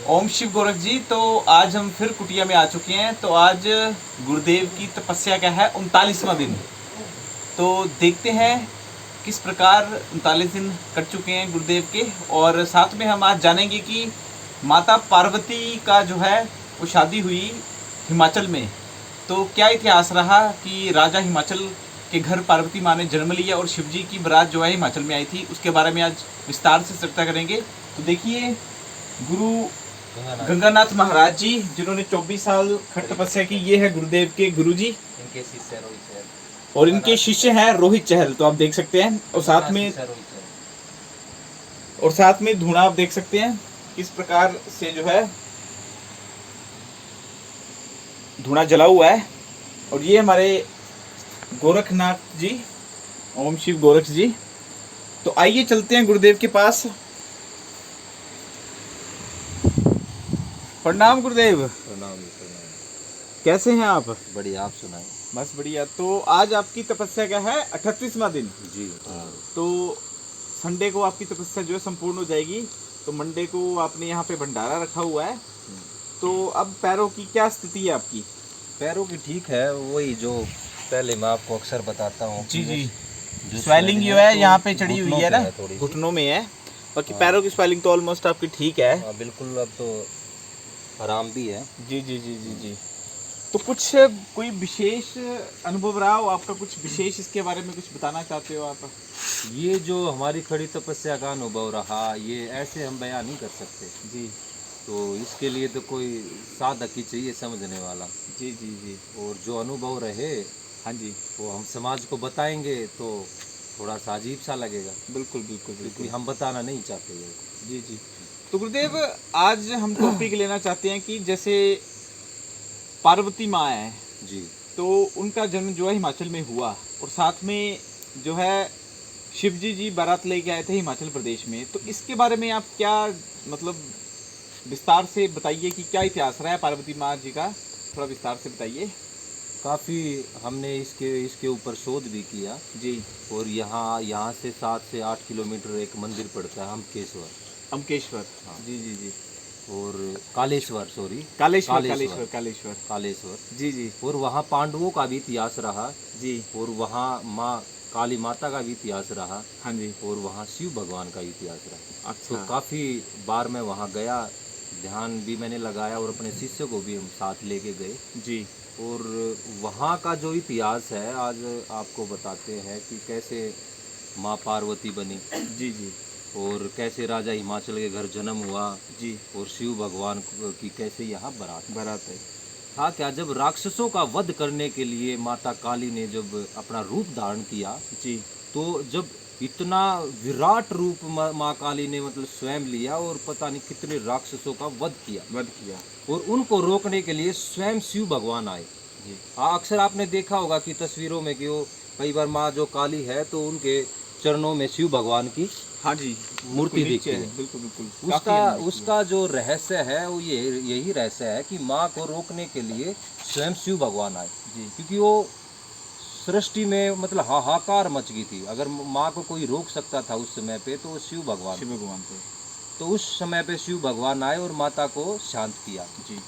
ओम शिव गोरख जी। तो आज हम फिर कुटिया में आ चुके हैं। तो आज गुरुदेव की तपस्या का है 39वां दिन। तो देखते हैं किस प्रकार 39 दिन कट चुके हैं गुरुदेव के। और साथ में हम आज जानेंगे कि माता पार्वती का जो है वो शादी हुई हिमाचल में। तो क्या इतिहास रहा कि राजा हिमाचल के घर पार्वती माँ ने जन्म लिया और शिवजी की बारात जो है हिमाचल में आई थी, उसके बारे में आज विस्तार से चर्चा करेंगे। तो देखिए, गुरु गंगानाथ महाराज जी जिन्होंने 24 साल खट तपस्या की, ये है गुरुदेव के गुरु जी। इनके शिष्य रोहित चहल और इनके शिष्य हैं रोहित चहल, तो आप देख सकते हैं। और साथ में धूणा आप देख सकते हैं किस प्रकार से जो है धूणा जला हुआ है। और ये हमारे गोरखनाथ जी, ओम शिव गोरख जी। तो आइए चलते हैं गुरुदेव के पास। प्रणाम गुरुदेव। प्रणाम। कैसे हैं आप? बढ़िया, आप सुनाएं। बस बढ़िया। तो आज आपकी तपस्या का है 38वां दिन जी। तो संडे को आपकी तपस्या जो है संपूर्ण हो जाएगी। तो मंडे को आपने यहाँ पे भंडारा रखा हुआ है। तो अब पैरों की क्या स्थिति है आपकी? पैरों की ठीक है, वही जो पहले मैं आपको अक्सर बताता हूँ। जी जी। जो स्वेलिंग जो है यहाँ पे चढ़ी हुई है ना, थोड़ी घुटनों में है। बाकी पैरों की स्वेलिंग तो ऑलमोस्ट आपकी ठीक है। बिल्कुल, अब तो आराम भी है। जी जी जी जी जी। तो कुछ कोई विशेष अनुभव रहा हो आपका, कुछ विशेष इसके बारे में कुछ बताना चाहते हो आप? ये जो हमारी खड़ी तपस्या का अनुभव रहा, ये ऐसे हम बयान नहीं कर सकते जी। तो इसके लिए तो कोई साधक ही चाहिए समझने वाला। जी जी जी। और जो अनुभव रहे, हाँ जी, वो हम समाज को बताएंगे तो थोड़ा सा अजीब सा लगेगा। बिल्कुल बिल्कुल क्योंकि बिल्कुल। हम बताना नहीं चाहते ये। जी जी। तो गुरुदेव, आज हम टॉपिक लेना चाहते हैं कि जैसे पार्वती माँ है, जी। तो उनका जन्म जो है हिमाचल में हुआ। और साथ में जो है शिवजी जी बारात लेके आए थे हिमाचल प्रदेश में। तो इसके बारे में आप क्या मतलब विस्तार से बताइए कि क्या इतिहास रहा है पार्वती माँ जी का, थोड़ा विस्तार से बताइए। काफ़ी हमने इसके ऊपर शोध भी किया जी। और यहाँ से 7 से 8 किलोमीटर एक मंदिर पड़ता है, अम्बकेश्वर। अम्बकेश्वर। हाँ। जी जी जी। और कालेश्वर, सॉरी, कालेश्वर कालेश्वर कालेश्वर। कालेश्वर। जी जी और वहाँ पांडवों का भी इतिहास रहा जी। और वहाँ माँ काली माता का भी इतिहास रहा। हाँ जी। और वहाँ शिव भगवान का इतिहास रहा। अच्छा। तो काफ़ी बार मैं वहाँ गया, ध्यान भी मैंने लगाया और अपने शिष्य को भी हम साथ लेके गए। जी। और वहाँ का जो इतिहास है आज आपको बताते हैं कि कैसे माँ पार्वती बनी जी जी और कैसे राजा हिमाचल के घर जन्म हुआ जी। और शिव भगवान की कैसे यहाँ बारात है। था। क्या जब राक्षसों का वध करने के लिए माता काली ने जब अपना रूप धारण किया, जी। तो जब इतना विराट रूप माँ काली ने मतलब स्वयं लिया और पता नहीं कितने राक्षसों का वध किया और उनको रोकने के लिए स्वयं शिव भगवान आए। जी। अक्सर आपने देखा होगा कि तस्वीरों में कि वो कई बार माँ जो काली है तो उनके चरणों में शिव भगवान की, हाँ जी, मूर्ति दिखती है। बिल्कुल बिल्कुल। उसका जो रहस्य है वो यही रहस्य है कि माँ को रोकने के लिए स्वयं शिव भगवान आए। जी। क्योंकि वो सृष्टि में मतलब हाहाकार मच गई थी। अगर माँ को कोई रोक सकता था उस समय पे तो वो शिव भगवान थे। तो उस समय पे शिव भगवान आए और माता को शांत किया। जी।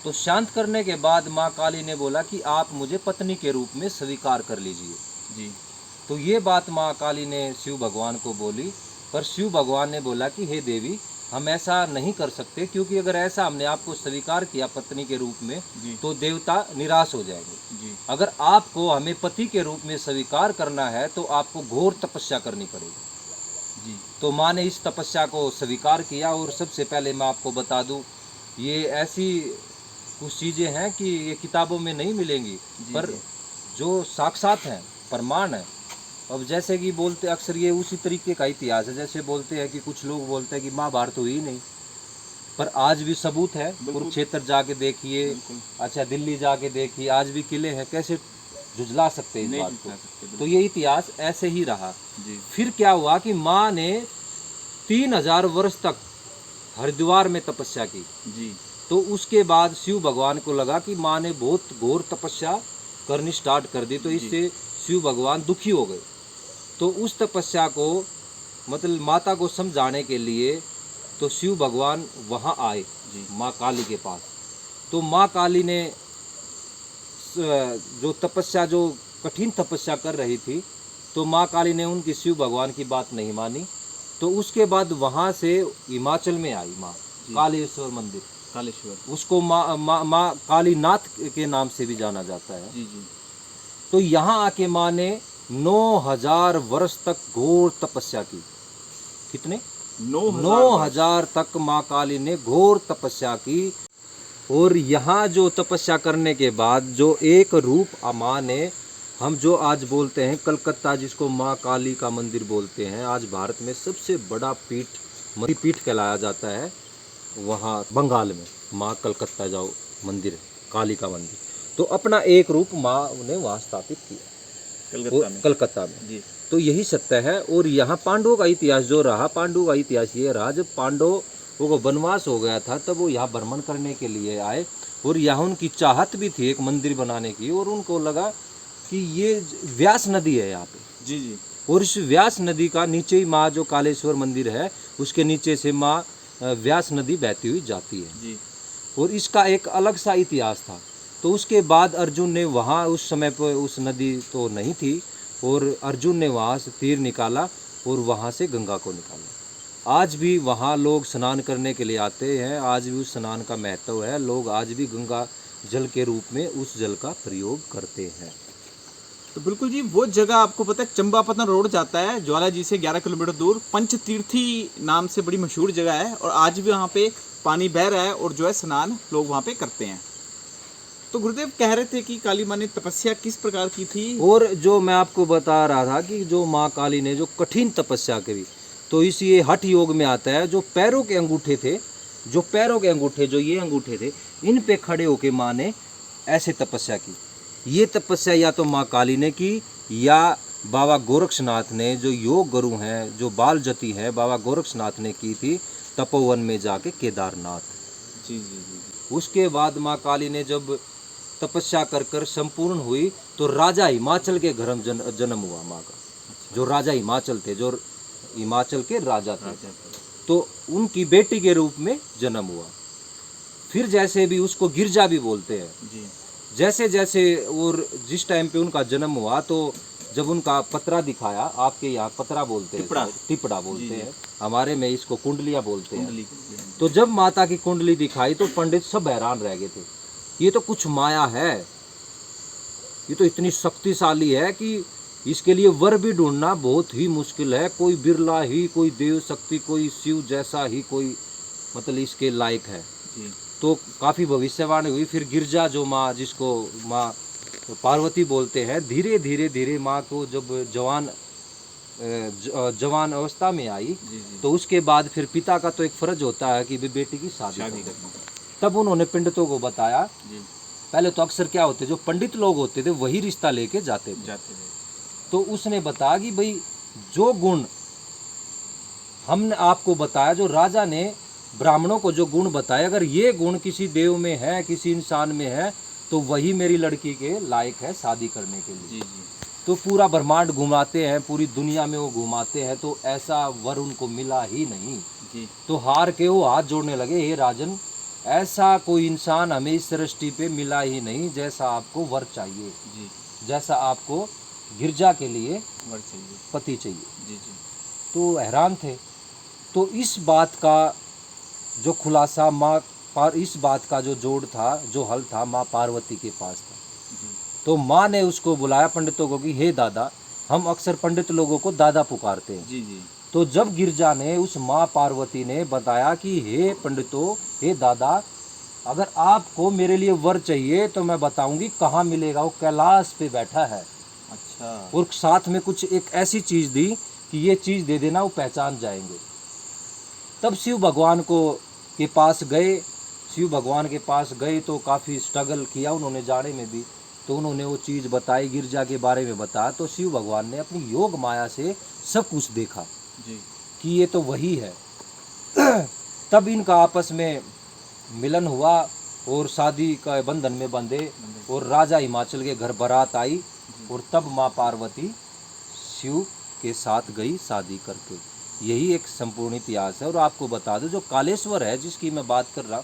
तो शांत करने के बाद माँ काली ने बोला कि आप मुझे पत्नी के रूप में स्वीकार कर लीजिए। जी। तो ये बात माँ काली ने शिव भगवान को बोली, पर शिव भगवान ने बोला कि हे देवी, हम ऐसा नहीं कर सकते, क्योंकि अगर ऐसा हमने आपको स्वीकार किया पत्नी के रूप में तो देवता निराश हो जाएंगे। जी। अगर आपको हमें पति के रूप में स्वीकार करना है तो आपको घोर तपस्या करनी पड़ेगी। जी। तो माँ ने इस तपस्या को स्वीकार किया। और सबसे पहले मैं आपको बता दूं, ये ऐसी कुछ चीज़ें हैं कि ये किताबों में नहीं मिलेंगी, पर जो साक्षात हैं, प्रमाण है। अब जैसे कि बोलते अक्सर ये उसी तरीके का इतिहास है, जैसे बोलते हैं कि कुछ लोग बोलते हैं कि महाभारत हुई ही नहीं, पर आज भी सबूत है। कुरुक्षेत्र जाके देखिए, अच्छा दिल्ली जाके देखिए, आज भी किले हैं, कैसे झुझला सकते हैं इस बात को। तो ये इतिहास ऐसे ही रहा। फिर क्या हुआ कि माँ ने 3000 वर्ष तक हरिद्वार में तपस्या की। जी। तो उसके बाद शिव भगवान को लगा कि माँ ने बहुत घोर तपस्या करनी स्टार्ट कर दी, तो इससे शिव भगवान दुखी हो गए। तो उस तपस्या को मतलब माता को समझाने के लिए तो शिव भगवान वहाँ आए जी। माँ काली के पास। तो माँ काली ने जो तपस्या, जो कठिन तपस्या कर रही थी, तो माँ काली ने उनकी शिव भगवान की बात नहीं मानी। तो उसके बाद वहाँ से हिमाचल में आई माँ जी। कालेश्वर मंदिर, कालेश्वर। उसको माँ कालीनाथ के नाम से भी जाना जाता है। जी जी। तो यहाँ आके माँ ने 9000 वर्ष तक घोर तपस्या की। कितने? 9000 तक माँ काली ने घोर तपस्या की। और यहाँ जो तपस्या करने के बाद जो एक रूप माँ ने, हम जो आज बोलते हैं कलकत्ता, जिसको माँ काली का मंदिर बोलते हैं, आज भारत में सबसे बड़ा पीठ कहलाया जाता है वहाँ बंगाल में, माँ कलकत्ता जाओ मंदिर, काली का मंदिर। तो अपना एक रूप माँ ने वहाँ स्थापित किया कलकत्ता में जी। तो यही सत्य है। और यहाँ पांडवों का इतिहास जो रहा, पांडवों का इतिहास ये रहा, जब पांडवों को वनवास हो गया था तब वो यहाँ भ्रमण करने के लिए आए, और यहाँ उनकी चाहत भी थी एक मंदिर बनाने की, और उनको लगा कि ये व्यास नदी है यहाँ पे। जी जी। और इस व्यास नदी का नीचे ही माँ जो कालेश्वर मंदिर है, उसके नीचे से माँ व्यास नदी बहती हुई जाती है जी। और इसका एक अलग सा इतिहास था। तो उसके बाद अर्जुन ने वहाँ, उस समय पर उस नदी तो नहीं थी, और अर्जुन ने वहाँ से तीर निकाला और वहाँ से गंगा को निकाला। आज भी वहाँ लोग स्नान करने के लिए आते हैं, आज भी उस स्नान का महत्व है, लोग आज भी गंगा जल के रूप में उस जल का प्रयोग करते हैं। तो बिल्कुल जी, वो जगह आपको पता है चंपापतन रोड जाता है ज्वाला जी से 11 किलोमीटर दूर, पंचतीर्थी नाम से बड़ी मशहूर जगह है, और आज भी वहाँ पे पानी बह रहा है और जो है स्नान लोग वहाँ पे करते हैं। तो गुरुदेव कह रहे थे कि काली माँ ने तपस्या किस प्रकार की थी? और जो मैं आपको बता रहा था कि जो माँ काली ने जो कठिन तपस्या करी, तो इस ये हठ योग में आता है, जो पैरों के अंगूठे थे, जो पैरों के अंगूठे, जो ये अंगूठे थे, इन पे खड़े होके माँ ने ऐसे तपस्या की। ये तपस्या या तो माँ काली ने की, या बाबा गोरक्षनाथ ने, जो योग गुरु हैं, जो बाल जति हैं, बाबा गोरक्षनाथ ने की थी तपोवन में जाके केदारनाथ। जी जी जी। उसके बाद माँ काली ने जब तपस्या कर कर संपूर्ण हुई, तो राजा हिमाचल के घर में जन्म हुआ माँ का। जो राजा हिमाचल थे, जो हिमाचल के राजा थे, तो उनकी बेटी के रूप में जन्म हुआ। फिर जैसे भी उसको गिरजा भी बोलते हैं जी। जैसे जैसे, और जिस टाइम पे उनका जन्म हुआ, तो जब उनका पतरा दिखाया, आपके यहाँ पतरा बोलते हैं, टिपड़ा बोलते हैं, हमारे में इसको कुंडलियाँ बोलते हैं। तो जब माता की कुंडली दिखाई तो पंडित सब हैरान रह गए थे, ये तो कुछ माया है, ये तो इतनी शक्तिशाली है कि इसके लिए वर भी ढूंढना बहुत ही मुश्किल है, कोई बिरला ही, कोई देव शक्ति, कोई शिव जैसा ही कोई मतलब इसके लायक है। तो काफ़ी भविष्यवाणी हुई। फिर गिरजा, जो माँ, जिसको माँ पार्वती बोलते हैं, धीरे धीरे धीरे माँ को जब जवान अवस्था में आई, तो उसके बाद फिर पिता का तो एक फर्ज होता है कि बेटी की शादी करना। तब उन्होंने पंडितों को बताया। पहले तो अक्सर क्या होते, जो पंडित लोग होते थे वही रिश्ता लेके जाते थे। तो उसने बताया कि भाई जो गुण हमने आपको बताया, जो राजा ने ब्राह्मणों को जो गुण बताए, अगर ये गुण किसी देव में है, किसी इंसान में है, तो वही मेरी लड़की के लायक है शादी करने के लिए। तो पूरा ब्रह्मांड घुमाते हैं, पूरी दुनिया में वो घुमाते हैं, तो ऐसा वर उनको मिला ही नहीं। तो हार के वो हाथ जोड़ने लगे, हे राजन, ऐसा कोई इंसान हमें इस सृष्टि पे मिला ही नहीं जैसा आपको वर चाहिए, जैसा आपको गिरजा के लिए वर चाहिए, पति चाहिए। तो हैरान थे। तो इस बात का जो खुलासा इस बात का जो जोड़ था, जो हल था, माँ पार्वती के पास था। तो माँ ने उसको बुलाया पंडितों को कि हे दादा, हम अक्सर पंडित लोगों को दादा पुकारते हैं। तो जब गिरजा ने, उस माँ पार्वती ने बताया कि हे पंडितों, हे दादा, अगर आपको मेरे लिए वर चाहिए तो मैं बताऊंगी कहाँ मिलेगा, वो कैलाश पे बैठा है। अच्छा। और साथ में कुछ एक ऐसी चीज दी कि ये चीज दे देना, वो पहचान जाएंगे। तब शिव भगवान के पास गए। शिव भगवान के पास गए तो काफ़ी स्ट्रगल किया उन्होंने जाने में भी। तो उन्होंने वो चीज़ बताई, गिरजा के बारे में बताया। तो शिव भगवान ने अपनी योग माया से सब कुछ देखा कि ये तो वही है। तब इनका आपस में मिलन हुआ और शादी का बंधन में बंधे, और राजा हिमाचल के घर बारात आई, और तब माँ पार्वती शिव के साथ गई शादी करके। यही एक संपूर्ण इतिहास है। और आपको बता दूं, जो कालेश्वर है जिसकी मैं बात कर रहा,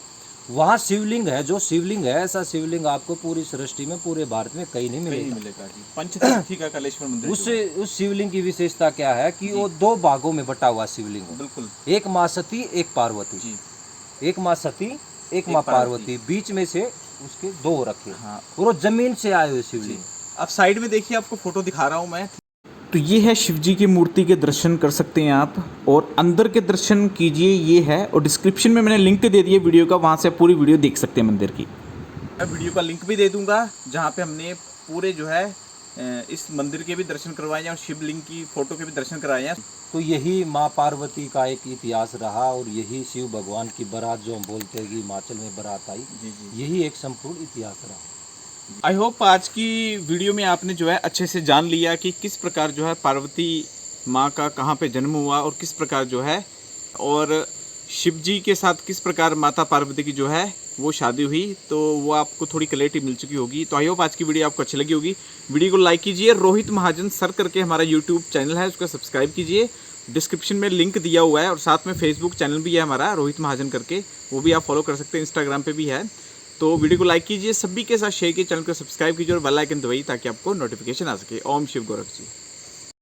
वहाँ शिवलिंग है, जो शिवलिंग है, ऐसा शिवलिंग आपको पूरी सृष्टि में, पूरे भारत में कहीं नहीं कहीं नहीं मिलेगा। मिलेगा जी। पंचतीर्थी का कालेश्वर मंदिर जो है। उस शिवलिंग की विशेषता क्या है कि वो दो भागों में बटा हुआ शिवलिंग है। बिल्कुल एक माँ सती, एक पार्वती। जी। एक माँ सती, एक माँ पार्वती, बीच में से उसके दो रखे। हाँ। और वो जमीन से आए हुए शिवलिंग। अब साइड में देखिए, आपको फोटो दिखा रहा हूँ मैं। तो ये है शिव जी की मूर्ति के दर्शन कर सकते हैं आप, और अंदर के दर्शन कीजिए, ये है। और डिस्क्रिप्शन में मैंने लिंक दे दिया वीडियो का, वहाँ से आप पूरी वीडियो देख सकते हैं मंदिर की। मैं वीडियो का लिंक भी दे दूंगा, जहाँ पे हमने पूरे जो है इस मंदिर के भी दर्शन करवाए हैं और शिवलिंग की फोटो के भी दर्शन कराए हैं। तो यही माँ पार्वती का एक इतिहास रहा, और यही शिव भगवान की बारात जो हम बोलते हैं कि हिमाचल में बारात आई, जी जी। यही एक संपूर्ण इतिहास रहा। आई होप आज की वीडियो में आपने जो है अच्छे से जान लिया कि किस प्रकार जो है पार्वती माँ का कहाँ पे जन्म हुआ, और किस प्रकार जो है, और शिव जी के साथ किस प्रकार माता पार्वती की जो है वो शादी हुई। तो वो आपको थोड़ी क्लैरिटी मिल चुकी होगी। तो आई होप आज की वीडियो आपको अच्छी लगी होगी। वीडियो को लाइक कीजिए, रोहित महाजन सर करके हमारा यूट्यूब चैनल है, उसको सब्सक्राइब कीजिए। डिस्क्रिप्शन में लिंक दिया हुआ है, और साथ में फेसबुक चैनल भी है हमारा रोहित महाजन करके, वो भी आप फॉलो कर सकते हैं। इंस्टाग्राम पे भी है। तो वीडियो को लाइक कीजिए, सभी के साथ शेयर कीजिए, चैनल को सब्सक्राइब कीजिए और बेल आइकन दबाइए ताकि आपको नोटिफिकेशन आ सके। ओम शिव गोरख जी।